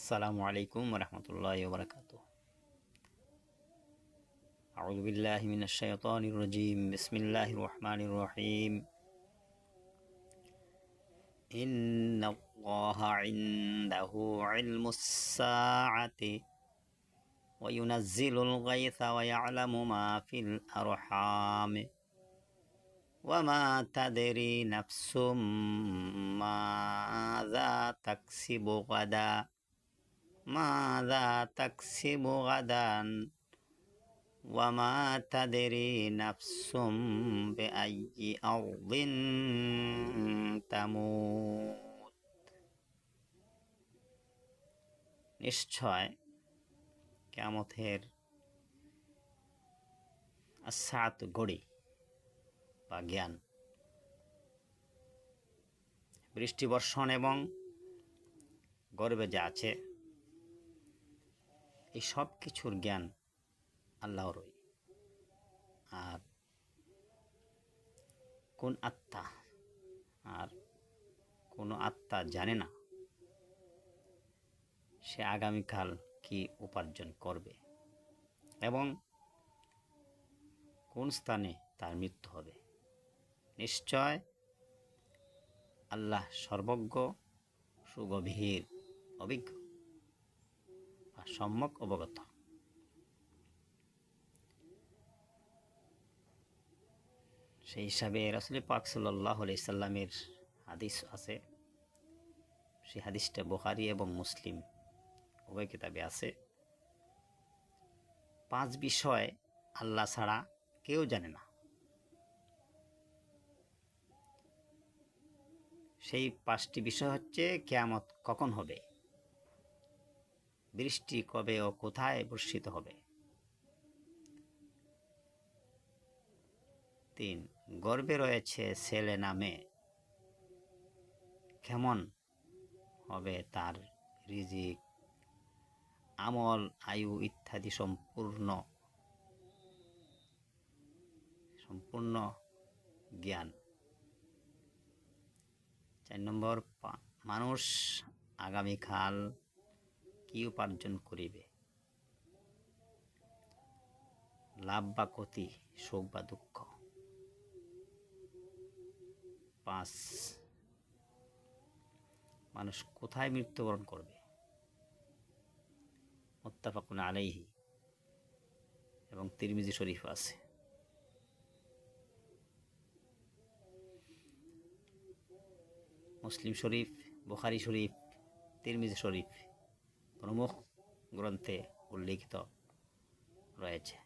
আসসালামু আলাইকুম রহমতুল্লাহি ওয়া বারাকাতুহু। আউযু বিল্লাহি মিনাশ শাইতানির রাজীম। বিসমিল্লাহির রহমানির রহিম। ইন্নাল্লাহা ইনদাহু ইলমুস সাআতি ওয়া ইউনাজ্জিলুল গায়থা ওয়া ইয়া'লামু মা ফিল আরহাম ওয়া মা তাদরি নাফসুম মাযা তাকসিবু গাদা মাযা তাকসিবু গাদান ওয়া মা তাদরি নাফসুম বিআইয়ি আরদিন তামুত। নিশ্চয় কিয়ামতের আসাত ঘড়ি বা জ্ঞান, বৃষ্টি বর্ষণ এবং গর্বে যা আছে এই সব কিছুর জ্ঞান আল্লাহরই। আর কোন আত্মা জানে না সে আগামীকাল কি উপার্জন করবে এবং কোন স্থানে তার মৃত্যু হবে। নিশ্চয় আল্লাহ সর্বজ্ঞ, সুগভীর, অভিজ্ঞ বা সম্যক অবগত। সেই হিসাবে রাসূল পাক সাল্লাল্লাহু আলাইহি সাল্লামের হাদিস আছে। সেই হাদিসটা বুখারী এবং মুসলিম উভয় কিতাবে আছে। 5 বিষয় আল্লাহ ছাড়া কেউ জানে না। সেই 5টি বিষয় হচ্ছে: কিয়ামত কখন হবে, বৃষ্টি কবে ও কোথায় বর্ষিত হবে, 3 গর্ভে রয়েছে ছেলে না মেয়ে, কেমন হবে তার রিজিক, আমল, আয়ু ইত্যাদি সম্পূর্ণ জ্ঞান। 4 নম্বর, মানুষ আগামীকাল কি উপার্জন করিবে, লাভ বা ক্ষতি, সুখ বা দুঃখ। 5 মানুষ কোথায় মৃত্যুবরণ করবে। মুত্তাফাকুন আলাইহি এবং তিরমিজি শরীফ আছে। মুসলিম শরীফ, বুখারী শরীফ, তিরমিজি শরীফ প্রমুখ গ্রন্থে উল্লিখিত রয়েছে।